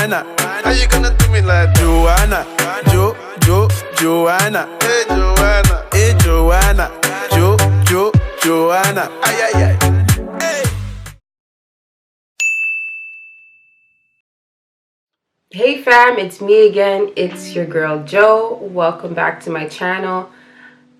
Joanna. How you gonna do me like Joanna? Joanna. Hey Joanna. Hey Joanna. Joanna. Ay ay ay. Hey fam, it's me again. It's your girl Joe. Welcome back to my channel,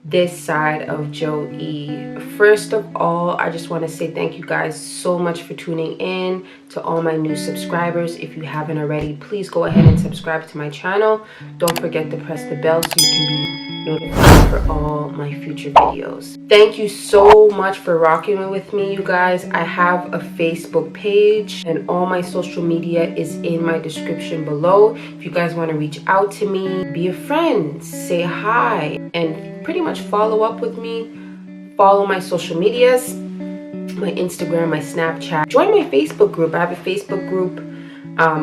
This Side of Joe E. First of all, I just want to say thank you guys so much for tuning in. To all my new subscribers, if you haven't already, please go ahead and subscribe to my channel. Don't forget to press the bell so you can be notified for all my future videos. Thank you so much for rocking with me, you guys. I have a Facebook page and all my social media is in my description below. If you guys want to reach out to me, be a friend, say hi, and pretty much follow up with me. Follow my social medias, my Instagram, my Snapchat. Join my Facebook group. I have a Facebook group,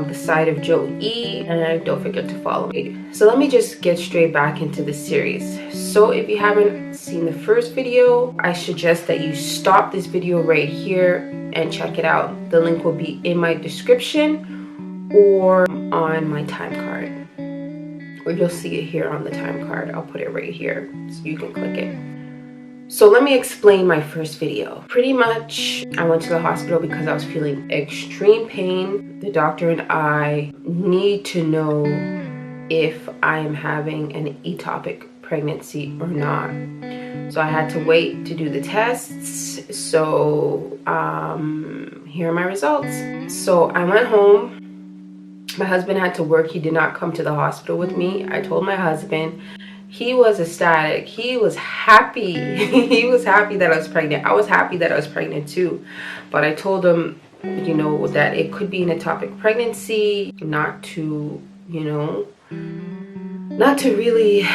The Side of Joe E, and don't forget to follow me. So let me just get straight back into the series. So if you haven't seen the first video, I suggest that you stop this video right here and check it out. The link will be in my description or on my time card, or you'll see it here on the time card. I'll put it right here so you can click it. So let me explain my first video. Pretty much, I went to the hospital because I was feeling extreme pain. The doctor and I need to know if I am having an ectopic pregnancy or not. So I had to wait to do the tests. So here are my results. So I went home. My husband had to work. He did not come to the hospital with me. I told my husband. He was ecstatic. He was happy. He was happy that I was pregnant. I was happy that I was pregnant too. But I told him, you know, that it could be an ectopic pregnancy, not to, you know, not to really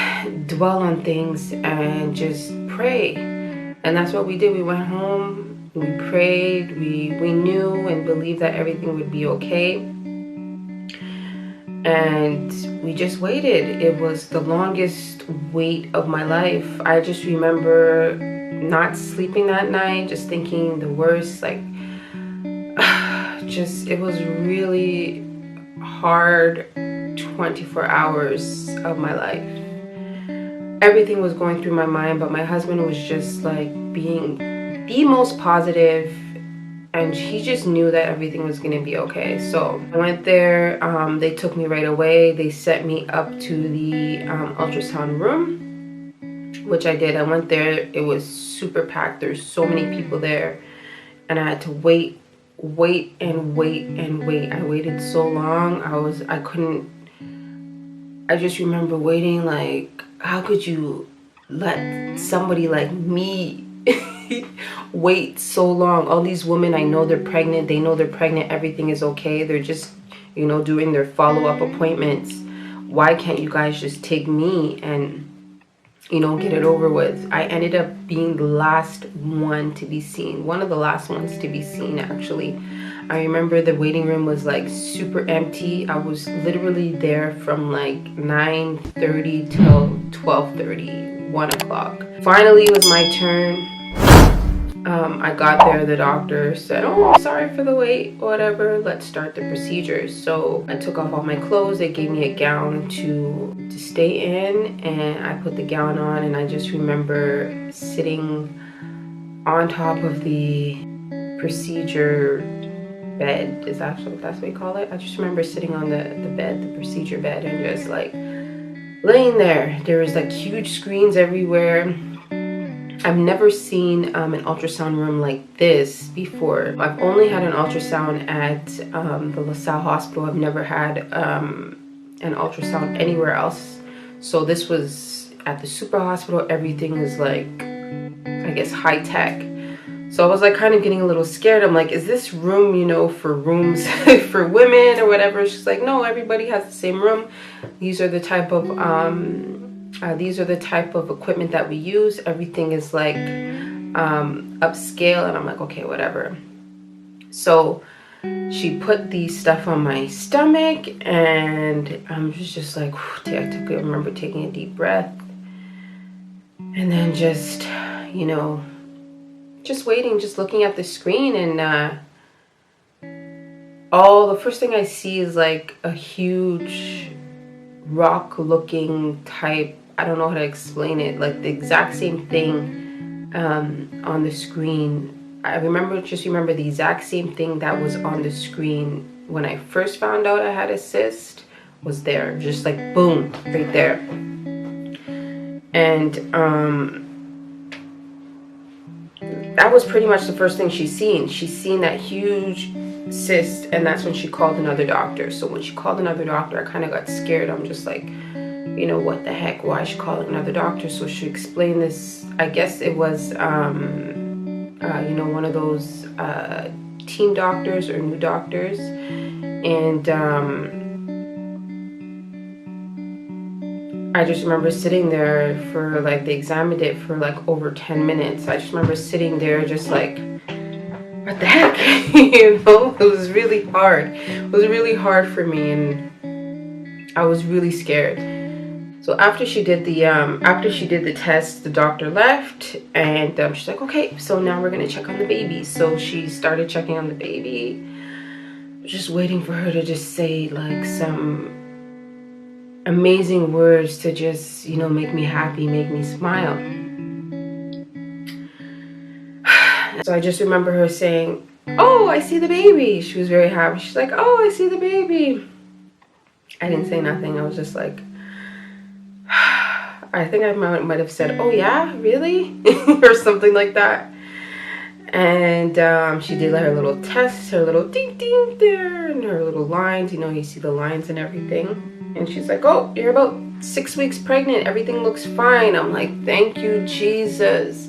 dwell on things and just pray. And that's what we did. We went home, we prayed, we knew and believed that everything would be okay. And we just waited. It was the longest wait of my life. I just remember not sleeping that night, just thinking the worst, like just it was really hard 24 hours of my life. Everything was going through my mind, but my husband was just like being the most positive, and he just knew that everything was going to be okay. So I went there. They took me right away. They set me up to the ultrasound room, which I did. I went there. It was super packed. There's so many people there, and I had to wait and wait. I waited so long. I just remember waiting, like, how could you let somebody like me wait so long? All these women, I know they're pregnant, they know they're pregnant, everything is okay, they're just, you know, doing their follow-up appointments. Why can't you guys just take me and, you know, get it over with? I ended up being the last one to be seen, one of the last ones to be seen, actually. I remember the waiting room was like super empty. I was literally there from like 9:30 till 12:30, 1 o'clock. Finally, it was my turn. I got there, the doctor said, oh, sorry for the wait, whatever, let's start the procedure. So I took off all my clothes. They gave me a gown to stay in, and I put the gown on, and I just remember sitting on top of the procedure bed. Is that what that's what we call it? I just remember sitting on the bed, the procedure bed, and just like laying there. There was like huge screens everywhere. I've never seen an ultrasound room like this before. I've only had an ultrasound at the LaSalle Hospital. I've never had an ultrasound anywhere else. So this was at the super hospital. Everything is like, I guess, high tech. So I was like kind of getting a little scared. I'm like, is this room, you know, for rooms for women or whatever? She's like, no, everybody has the same room. These are the type of equipment that we use. Everything is like upscale. And I'm like, okay, whatever. So she put the stuff on my stomach, and I'm just like, I remember taking a deep breath, and then just, you know, just waiting, just looking at the screen, and the first thing I see is like a huge rock looking type, I don't know how to explain it, like the exact same thing on the screen. I just remember the exact same thing that was on the screen when I first found out I had a cyst was there, just like boom, right there. And that was pretty much the first thing she's seen. She's seen that huge cyst, and that's when she called another doctor. So when she called another doctor, I kind of got scared. I'm just like, you know, what the heck? Why is she calling another doctor? So she explained this. I guess it was, you know, one of those team doctors or new doctors, and I just remember sitting there for like, they examined it for like over 10 minutes. I just remember sitting there just like, what the heck? You know, it was really hard. It was really hard for me, and I was really scared. So after she did the test, the doctor left, and she's like, okay, so now we're gonna check on the baby. So she started checking on the baby, just waiting for her to just say like some amazing words to just, you know, make me happy, make me smile. So I just remember her saying, oh, I see the baby. She was very happy. She's like, oh, I see the baby. I didn't say nothing. I was just like, I think I might have said, oh yeah, really? Or something like that. And she did her little test, her little ding ding there, and her little lines, you know, you see the lines and everything. And she's like, oh, you're about 6 weeks pregnant. Everything looks fine. I'm like, thank you, Jesus.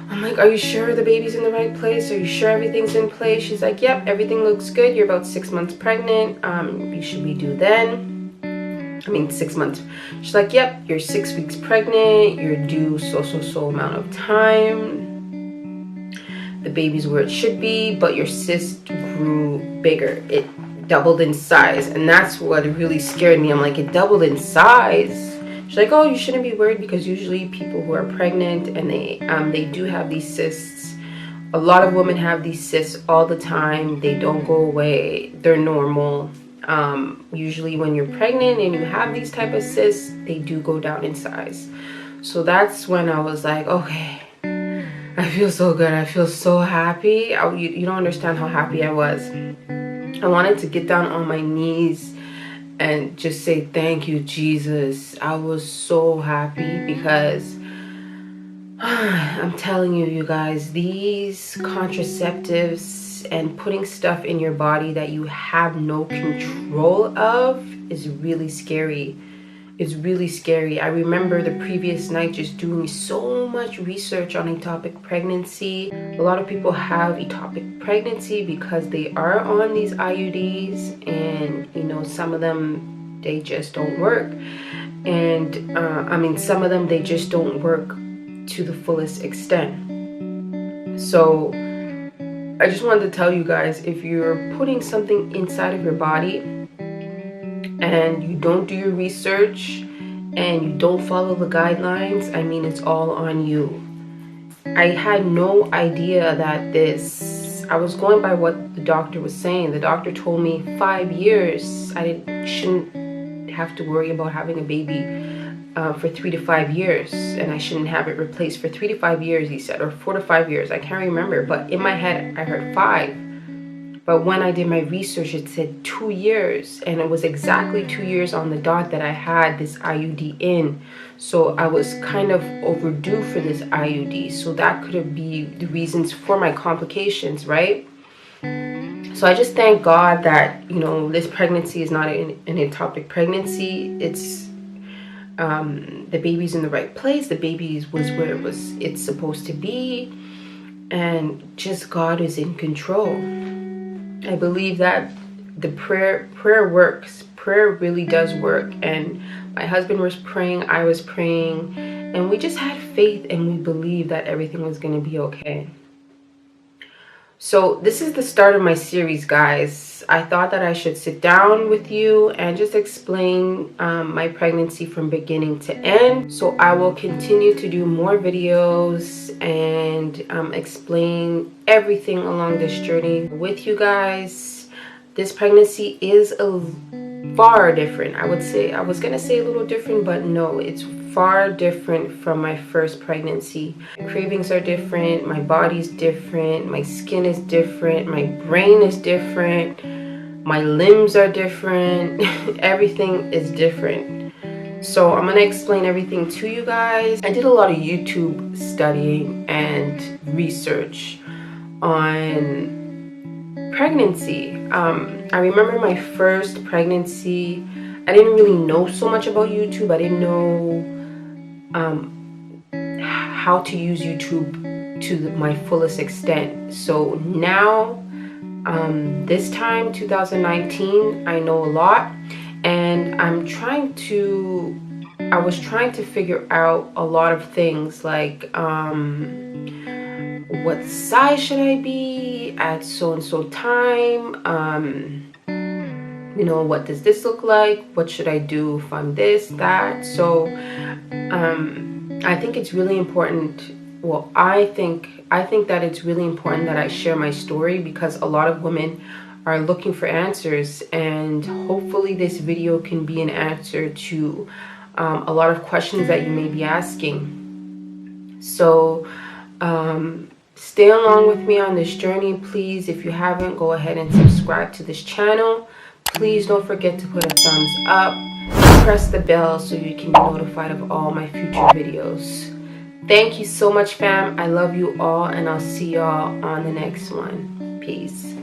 I'm like, are you sure the baby's in the right place? Are you sure everything's in place? She's like, yep, everything looks good. You're about 6 months pregnant. You should be due then. I mean, 6 months. She's like, yep, you're 6 weeks pregnant. You're due so amount of time. The baby's where it should be, but your cyst grew bigger. It doubled in size, and that's what really scared me. I'm like, it doubled in size? She's like, oh, you shouldn't be worried, because usually people who are pregnant and they do have these cysts, a lot of women have these cysts all the time. They don't go away. They're normal. Usually when you're pregnant and you have these type of cysts, they do go down in size. So that's when I was like, okay, I feel so good. I feel so happy. You don't understand how happy I was. I wanted to get down on my knees and just say, thank you, Jesus. I was so happy, because I'm telling you, you guys, these contraceptives and putting stuff in your body that you have no control of is really scary. It's really scary. I remember the previous night just doing so much research on ectopic pregnancy. A lot of people have ectopic pregnancy because they are on these IUDs, and you know, some of them, they just don't work. And I mean, some of them, they just don't work to the fullest extent. So I just wanted to tell you guys, if you're putting something inside of your body and you don't do your research and you don't follow the guidelines, I mean, it's all on you. I had no idea that I was going by what the doctor was saying. The doctor told me 5 years. I shouldn't have to worry about having a baby for 3 to 5 years, and I shouldn't have it replaced for 3 to 5 years, he said, or 4 to 5 years. I can't remember, but in my head I heard 5. But when I did my research, it said 2 years, and it was exactly 2 years on the dot that I had this IUD in. So I was kind of overdue for this IUD. So that could have been the reasons for my complications, right? So I just thank God that, you know, this pregnancy is not an ectopic pregnancy. It's the baby's in the right place. The baby was where it's supposed to be, and just God is in control. I believe that the prayer works. Prayer really does work. And my husband was praying, I was praying, and we just had faith, and we believed that everything was going to be okay. So this is the start of my series, guys. I thought that I should sit down with you and just explain my pregnancy from beginning to end. So I will continue to do more videos and explain everything along this journey with you guys. this pregnancy is far different. I would say, I was gonna say a little different, but no, it's far different from my first pregnancy. My cravings are different, my body's different, my skin is different, my brain is different, my limbs are different. Everything is different. So I'm gonna explain everything to you guys. I did a lot of YouTube studying and research on pregnancy. I remember my first pregnancy, I didn't really know so much about YouTube. I didn't know how to use YouTube to my fullest extent. So now, this time, 2019, I know a lot, and I was trying to figure out a lot of things, like what size should I be at so and so time, you know, what does this look like, what should I do if I'm this, that. So I think it's really important, well, I think that it's really important that I share my story, because a lot of women are looking for answers, and hopefully this video can be an answer to a lot of questions that you may be asking. So stay along with me on this journey, please. If you haven't, go ahead and subscribe to this channel. Please don't forget to put a thumbs up, press the bell so you can be notified of all my future videos. Thank you so much, fam. I love you all, and I'll see y'all on the next one. Peace.